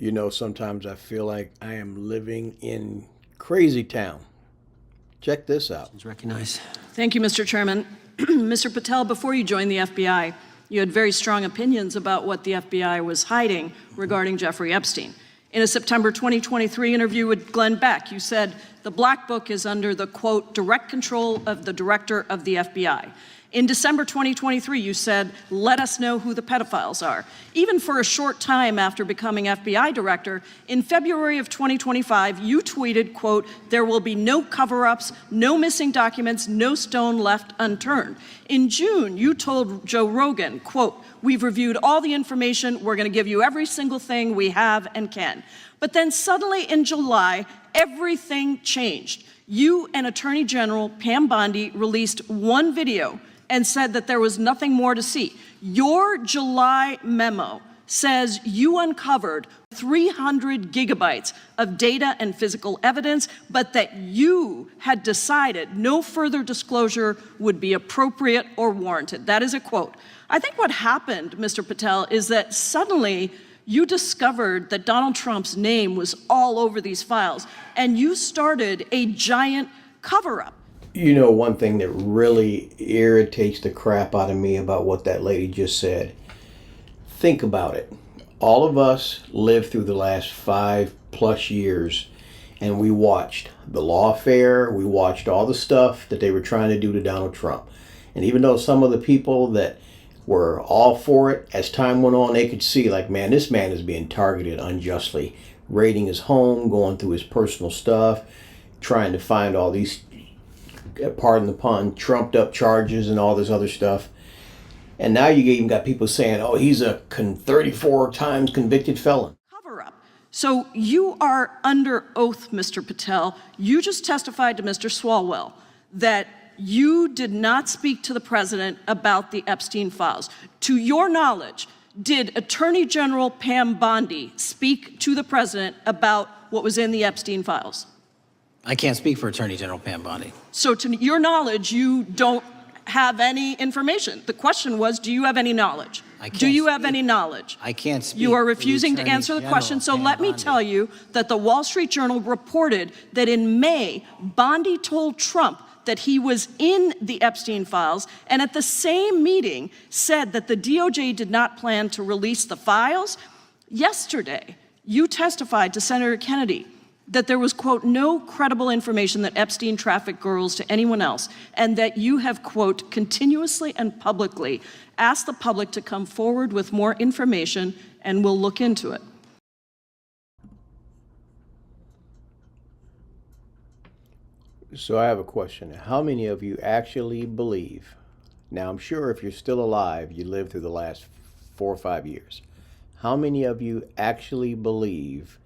You know, sometimes I feel like I am living in crazy town. Check this out. Recognize. Thank you, Mr. Chairman. Mr. Patel, before you joined the FBI, you had very strong opinions about what the FBI was hiding regarding Jeffrey Epstein. In a September 2023 interview with Glenn Beck, you said the Black Book is under the, quote, direct control of the director of the FBI. In December 2023, you said, let us know who the pedophiles are. Even for a short time after becoming FBI director, in February of 2025, you tweeted, quote, there will be no cover-ups, no missing documents, no stone left unturned. In June, you told Joe Rogan, quote, we've reviewed all the information, we're gonna give you every single thing we have and can. But then suddenly in July, everything changed. You and Attorney General Pam Bondi released one video and said that there was nothing more to see. Your July memo says you uncovered 300 gigabytes of data and physical evidence, but that you had decided no further disclosure would be appropriate or warranted. That is a quote. I think what happened, Mr. Patel, is that suddenly you discovered that Donald Trump's name was all over these files, and you started a giant cover-up. You know, one thing that really irritates the crap out of me about what that lady just said. Think about it. All of us lived through the last 5+ years, and we watched the lawfare, we watched all the stuff that they were trying to do to Donald Trump. And even though some of the people that were all for it, as time went on, they could see, like, man, this man is being targeted unjustly. Raiding his home, going through his personal stuff, trying to find all these, pardon the pun, trumped up charges and all this other stuff. And now you even got people saying, oh, he's a 34 times convicted felon. Cover up. So you are under oath, Mr. Patel. You just testified to Mr. Swalwell that you did not speak to the president about the Epstein files. To your knowledge, did Attorney General Pam Bondi speak to the president about what was in the Epstein files? I can't speak for Attorney General Pam Bondi. So to your knowledge, you don't have any information. The question was, do you have any knowledge? Do you have any knowledge? I can't speak. You are refusing to answer the question, so let me tell you that the Wall Street Journal reported that in May, Bondi told Trump that he was in the Epstein files, and at the same meeting said that the DOJ did not plan to release the files. Yesterday, you testified to Senator Kennedy that there was, quote, no credible information that Epstein trafficked girls to anyone else, and that you have, quote, continuously and publicly asked the public to come forward with more information, and we'll look into it. So I have a question. How many of you actually believe, now I'm sure if you're still alive, you lived through the last 4 or 5 years, how many of you actually believe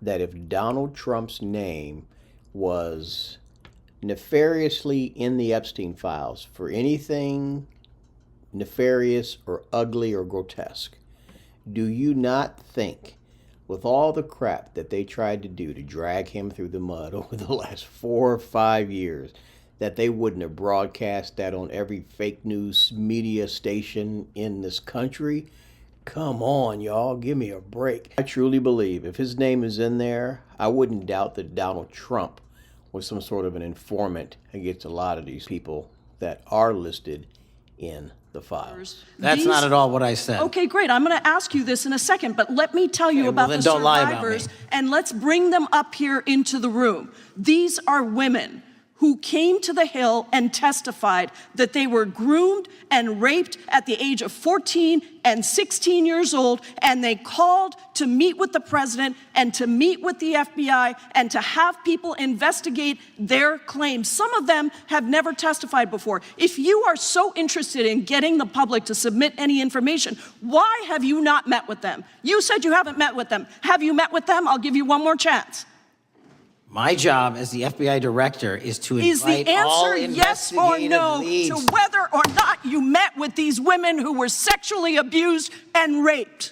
that if Donald Trump's name was nefariously in the Epstein files for anything nefarious or ugly or grotesque, do you not think, with all the crap that they tried to do to drag him through the mud over the last 4 or 5 years, that they wouldn't have broadcast that on every fake news media station in this country? Come on, y'all, give me a break. I truly believe if his name is in there, I wouldn't doubt that Donald Trump was some sort of an informant against a lot of these people that are listed in the files. That's not at all what I said. Okay, great. I'm going to ask you this in a second, but let me tell you about the survivors, and let's bring them up here into the room. These are women who came to the Hill and testified that they were groomed and raped at the age of 14 and 16 years old, and they called to meet with the president and to meet with the FBI and to have people investigate their claims. Some of them have never testified before. If you are so interested in getting the public to submit any information, why have you not met with them? You said you haven't met with them. Have you met with them? I'll give you one more chance. My job as the FBI director is to invite all investigative leads. Is the answer yes or no to whether or not you met with these women who were sexually abused and raped?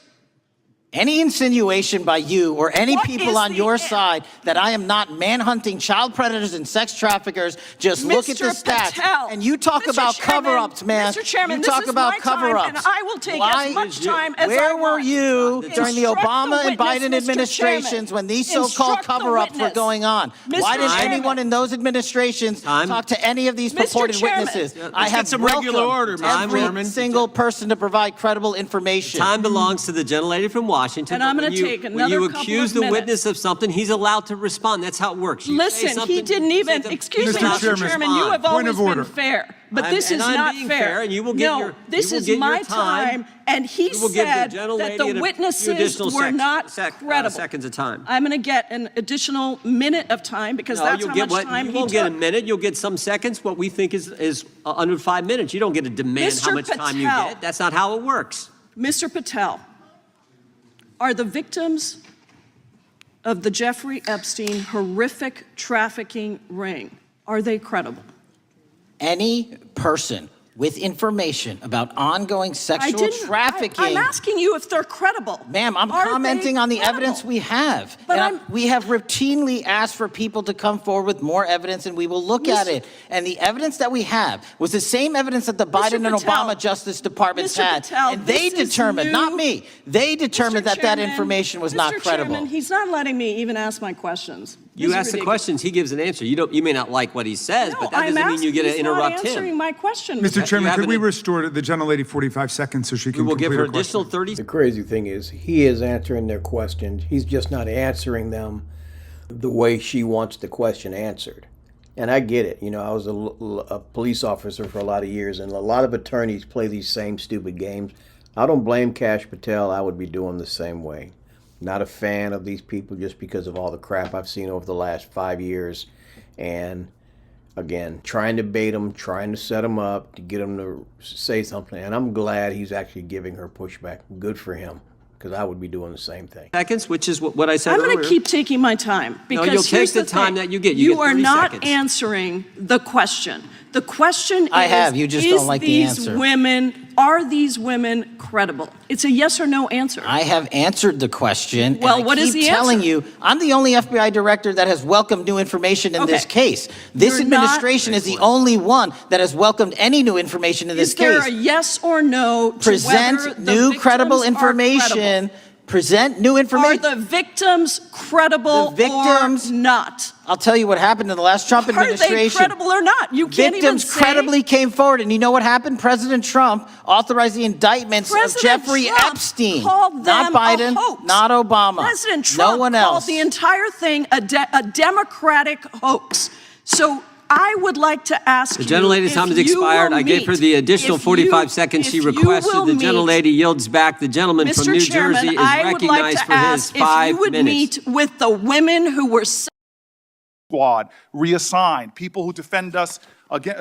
Any insinuation by you or any What people is on the your en- side that I am not manhunting child predators and sex traffickers, just look at the Mr. stats. Patel, And you talk Mr. about Chairman, cover-ups, man. Mr. Chairman, you this talk is about my time, cover-ups. and I will take as much time as I Where were want. you during the Instruct Obama and witness, Biden Mr. administrations Chairman. when these so-called Instruct the cover-ups were witness. going on? Mr. Why didn't Chairman. anyone in those administrations talk to any of these Mr. purported Chairman. witnesses? Let's I have get some regular welcomed order, Mr. every Chairman. single person to provide credible information. Time belongs to the gentlelady from Washington. And I'm but gonna when you- take when another you couple accuse of the minutes. witness of something, he's allowed to respond. That's how it works. You say Listen, he something, didn't you say even, the- excuse me, he's allowed to Mr. Chairman, you have respond. always been fair, but this is I'm not being fair. and you will get No, your, this you will is get my your time, and he You will give said the that gentlelady the and a few witnesses additional were not credible. seconds of time. I'm gonna get an additional minute of time because No, that's you'll how get much what time you he won't get a took. minute. You'll get some seconds. What we think is under 5 minutes. You don't get to demand how Mr. much time you Patel. get. That's not how it works. Mr. Patel, are the victims of the Jeffrey Epstein horrific trafficking ring, are they credible? Any person with information about ongoing sexual trafficking. I'm asking you if they're credible. Ma'am, I'm Are commenting they on the credible? evidence we have. But And we have routinely asked for people to come forward with more evidence, and we will look at Mr. it. And the evidence that we have was the same evidence that the Biden and Patel, Obama Justice Departments Mr. had. Patel, And they this is determined, not new. me, they determined Mr. that Chairman, information was not Mr. credible. Chairman, he's not letting me even ask my questions. You This is ask the ridiculous. questions, he gives an answer. You may not like what he says, No, but that I'm doesn't mean you get to he's interrupt not answering him. my question. Mr. Chairman, have could we an- restore the gentlelady 45 seconds so she We can will complete give her her question? additional 30 The crazy thing is, he is answering their questions. He's just not answering them the way she wants the question answered. And I get it. You know, I was a police officer for a lot of years, and a lot of attorneys play these same stupid games. I don't blame Kash Patel. I would be doing the same way. Not a fan of these people just because of all the crap I've seen over the last 5 years. And again, trying to bait them, trying to set them up to get them to say something. And I'm glad he's actually giving her pushback. Good for him, because I would be doing the same thing. seconds, which is what I said I'm earlier. going to keep taking my time because you'll take here's the time thing. that you get. You get are 30 not seconds. answering the question. The question I is, have, you just don't like the answer. Are these women credible? It's a yes or no answer. I have answered the question. Well, and I what is keep the telling answer? you, I'm the only FBI director that has welcomed new information in this Okay. case. This You're not- administration is the only one that has welcomed any new information in this Is there case. a yes or no to whether Present the new victims credible are information. credible? Present new Are information. the victims credible The victims- or not? I'll tell you what happened in the last Trump Are they administration. credible or not? You can't even Victims say. credibly came forward, and you know what happened? President Trump authorized the indictments President of Jeffrey Trump Epstein, called not them Biden, a hoax. not Obama, President Trump no one called else. the entire thing a Democratic hoax. So I would like to ask The you gentlelady's if time has you expired. will I gave her meet- the additional if 45 you- seconds she if you requested. will The meet- gentlelady yields back. The gentleman from Mr. New Chairman, Jersey is I would like recognized to for his ask if 5 you would minutes. meet with the women who were Squad, reassigned. People who defend us,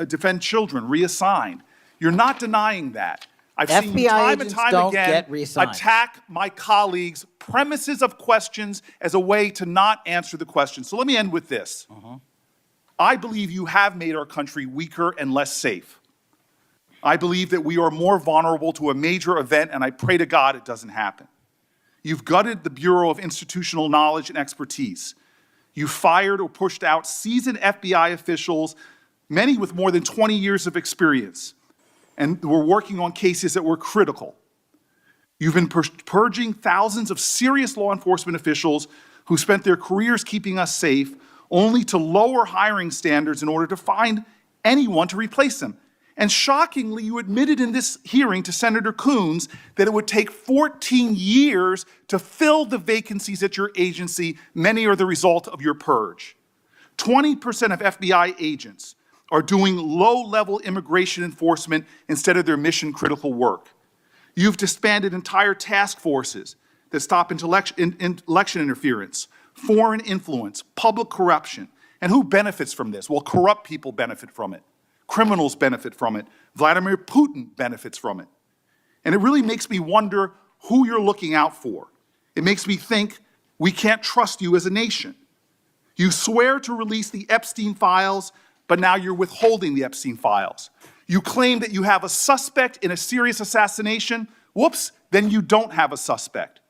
defend children, reassigned. You're not denying that. I've seen you FBI time and agents time don't again get reassigned. attack my colleagues' premises of questions as a way to not answer the question. So let me end with this. I believe you have made our country weaker and less safe. I believe that we are more vulnerable to a major event, and I pray to God it doesn't happen. You've gutted the Bureau of Institutional Knowledge and Expertise. You fired or pushed out seasoned FBI officials, many with more than 20 years of experience, and were working on cases that were critical. You've been purging thousands of serious law enforcement officials who spent their careers keeping us safe, only to lower hiring standards in order to find anyone to replace them. And shockingly, you admitted in this hearing to Senator Coons that it would take 14 years to fill the vacancies at your agency. Many are the result of your purge. 20% of FBI agents are doing low-level immigration enforcement instead of their mission-critical work. You've disbanded entire task forces that stop election interference, foreign influence, public corruption. And who benefits from this? Well, corrupt people benefit from it. Criminals benefit from it. Vladimir Putin benefits from it. And it really makes me wonder who you're looking out for. It makes me think we can't trust you as a nation. You swear to release the Epstein files, but now you're withholding the Epstein files. You claim that you have a suspect in a serious assassination. Whoops, then you don't have a suspect.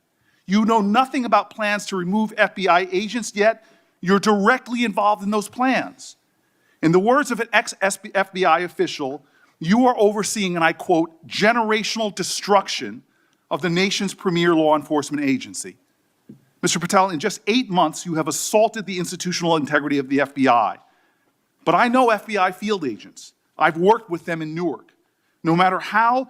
You know nothing about plans to remove FBI agents, yet you're directly involved in those plans. In the words of an ex-FBI official, you are overseeing, and I quote, generational destruction of the nation's premier law enforcement agency. Mr. Patel, in just 8 months, you have assaulted the institutional integrity of the FBI. But I know FBI field agents. I've worked with them in Newark. No matter how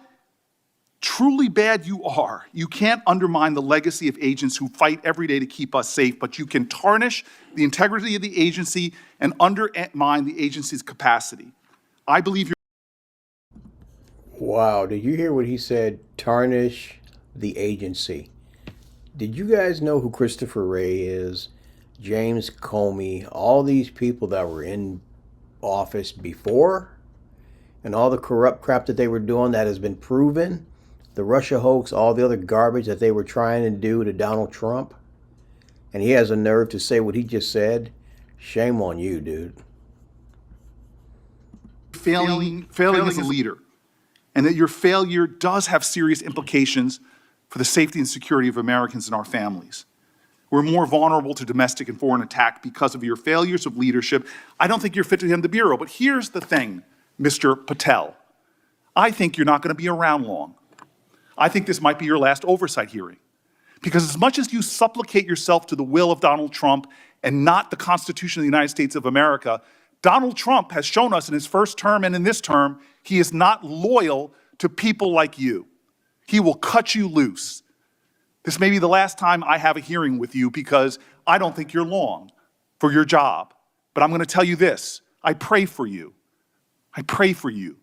truly bad you are, you can't undermine the legacy of agents who fight every day to keep us safe, but you can tarnish the integrity of the agency and undermine the agency's capacity. I believe you're... Wow, did you hear what he said? Tarnish the agency. Did you guys know who Christopher Wray is? James Comey, all these people that were in office before, and all the corrupt crap that they were doing that has been proven, the Russia hoax, all the other garbage that they were trying to do to Donald Trump, and he has a nerve to say what he just said. Shame on you, dude. Failing as a leader, and that your failure does have serious implications for the safety and security of Americans and our families. We're more vulnerable to domestic and foreign attack because of your failures of leadership. I don't think you're fit to hand the Bureau, but here's the thing, Mr. Patel. I think you're not going to be around long. I think this might be your last oversight hearing. Because as much as you supplicate yourself to the will of Donald Trump and not the Constitution of the United States of America, Donald Trump has shown us in his first term and in this term, he is not loyal to people like you. He will cut you loose. This may be the last time I have a hearing with you because I don't think you're long for your job. But I'm going to tell you this. I pray for you. I pray for you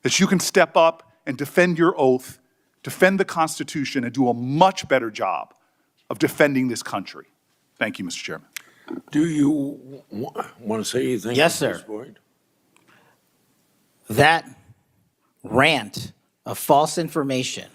that you can step up and defend your oath, defend the Constitution, and do a much better job of defending this country. Thank you, Mr. Chairman. Do you want to say anything? Yes, at this sir. point? That rant of false information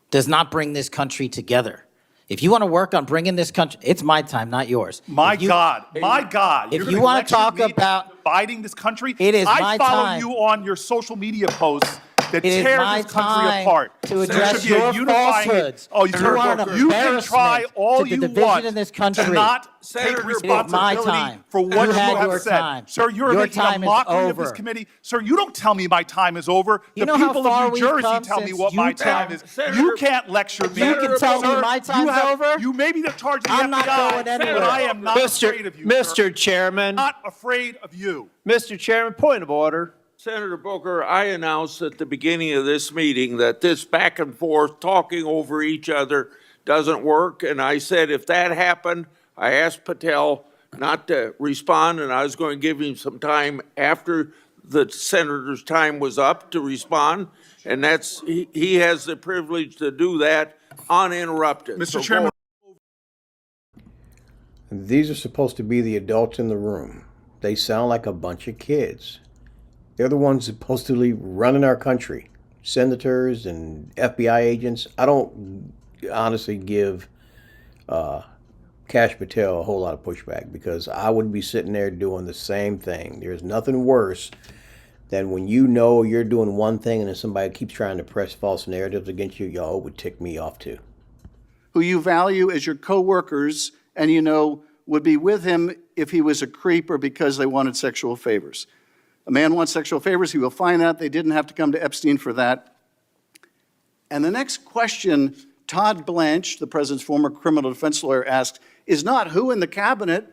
does not bring this country together. If you want to work on bringing this country, it's my time, not yours. My God. If You're you gonna want to lecture talk me about dividing this country, it is I my follow time. you on your social media posts that It is tear my this country time apart. to There address should be a your unifying- falsehoods. Oh, You sir, are an you can embarrassment try all to the you division want in this to country. not Senator, take it is my responsibility time. for what You you had have your said. time. Sir, you're Your making time a is mockery of this over. committee. Sir, you don't tell me my time is over. You The know how people far of New we've Jersey come tell me since what you my tell- time is. Senator, You can't lecture me. You can tell me Sir, my time's you have- over? You may be the charge of the I'm not FBI, going anywhere. but I am not afraid of you, sir. Mr. Chairman, Not afraid of you. Mr. Chairman, point of order. Senator Booker, I announced at the beginning of this meeting that this back and forth, talking over each other, doesn't work. And I said if that happened, I asked Patel not to respond, and I was going to give him some time after the senator's time was up to respond. And he has the privilege to do that uninterrupted. Mr. So Chairman. These are supposed to be the adults in the room. They sound like a bunch of kids. They're the ones supposedly running our country. Senators and FBI agents. I don't honestly give Kash Patel a whole lot of pushback because I would be sitting there doing the same thing. There's nothing worse than when you know you're doing one thing and then somebody keeps trying to press false narratives against you. Y'all would tick me off too. Who you value as your co-workers and you know would be with him if he was a creep or because they wanted sexual favors. A man wants sexual favors, he will find out. They didn't have to come to Epstein for that. And the next question Todd Blanche, the president's former criminal defense lawyer, asked is not who in the cabinet,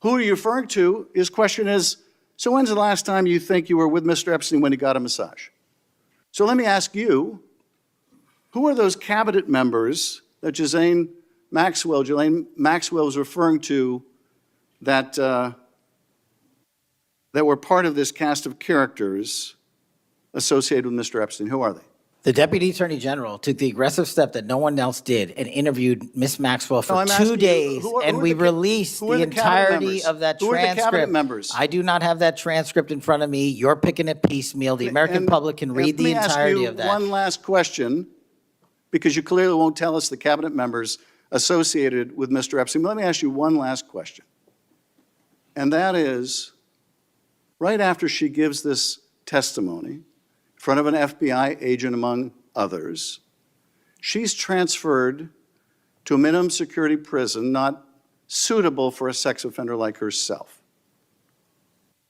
who are you referring to? His question is, so when's the last time you think you were with Mr. Epstein when he got a massage? So let me ask you, who are those cabinet members that Ghislaine Maxwell was referring to that were part of this cast of characters associated with Mr. Epstein? Who are they? The Deputy Attorney General took the aggressive step that no one else did and interviewed Ms. Maxwell for No, I'm asking 2 you, days, who are and the we ca- released who are the the cabinet entirety members? of that Who are the cabinet transcript. members? I do not have that transcript in front of me. You're picking it piecemeal. The American And- public can read the entirety of Let me ask you that. one last question, because you clearly won't tell us the cabinet members associated with Mr. Epstein. Let me ask you one last question. And that is, right after she gives this testimony in front of an FBI agent, among others, she's transferred to a minimum security prison not suitable for a sex offender like herself.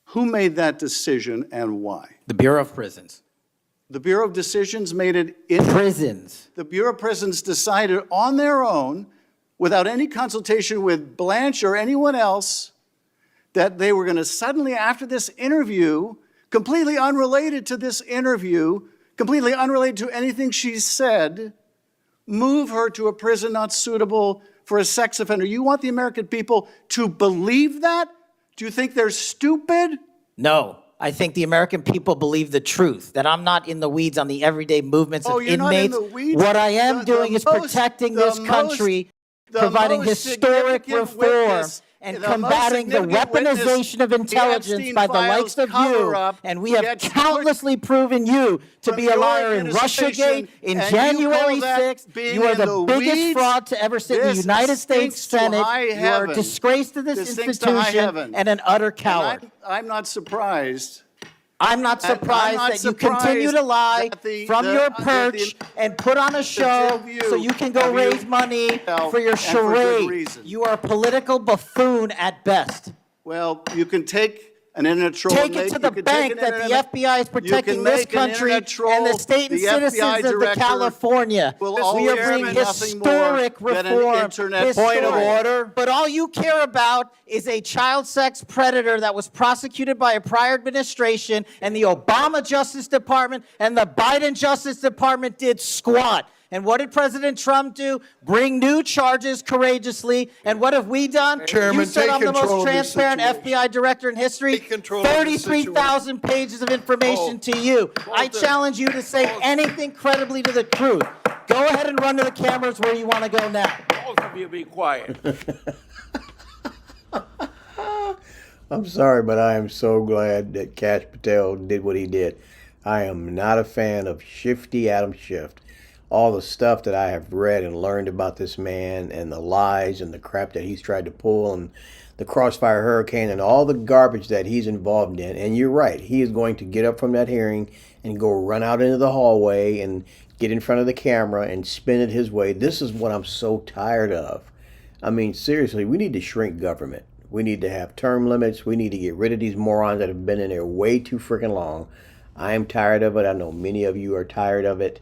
Who made that decision and why? The Bureau of Prisons. The Bureau of Decisions made it in Prisons. the Bureau of Prisons decided on their own, without any consultation with Blanche or anyone else, that they were going to suddenly, after this interview, completely unrelated to this interview, completely unrelated to anything she said, move her to a prison not suitable for a sex offender. You want the American people to believe that? Do you think they're stupid? No, I think the American people believe the truth, that I'm not in the weeds on the everyday movements of you're not in inmates. the weeds? What I am The doing is most- protecting the this country, the providing most historic significant reform, witness, and the most combating the significant witness, weaponization of the intelligence Epstein by the files likes of you. cover-up And we have gets countlessly proven you to from be a your liar in administration, Russiagate, in and you January call that 6th. being You are in the the biggest weeds? fraud to ever sit in the This United States stinks to Senate. high You are a heaven. disgrace to this This stinks to high institution heaven. and an utter And coward. I'm not surprised. I'm not I'm surprised not that you continue surprised to lie that from the- your that perch and put on a show two of you so you can go have raise you- money Well, for your and for good charade. reason. You are a political buffoon at best. Well, you can take an internet troll. Take and it make- to you the can take bank an that the internet- FBI is you protecting can this make an country internet troll, and the state and the FBI citizens of the director California. will We always are be bringing nothing more historic than an reform. internet Point of Historic. order. But all you care about is a child sex predator that was prosecuted by a prior administration, and the Obama Justice Department and the Biden Justice Department did squat. And what did President Trump do? Bring new charges courageously. And what have we done? Chairman, You said take I'm the control most of this transparent situation. FBI director in history. Take control of this 33,000 pages of information to you. I challenge you to say anything credibly to the truth. Go ahead and run to the cameras where you want to go now. Both of you be quiet. I'm sorry, but I am so glad that Kash Patel did what he did. I am not a fan of Shifty Adam Schiff. All the stuff that I have read and learned about this man and the lies and the crap that he's tried to pull and the Crossfire Hurricane and all the garbage that he's involved in. And you're right, he is going to get up from that hearing and go run out into the hallway and get in front of the camera and spin it his way. This is what I'm so tired of. I mean, seriously, we need to shrink government. We need to have term limits. We need to get rid of these morons that have been in there way too freaking long. I am tired of it. I know many of you are tired of it.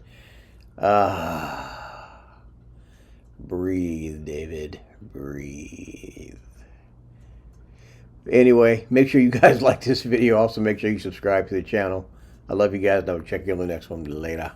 Breathe, David. Breathe. Anyway, make sure you guys like this video. Also, make sure you subscribe to the channel. I love you guys, and I'll check you on the next one later.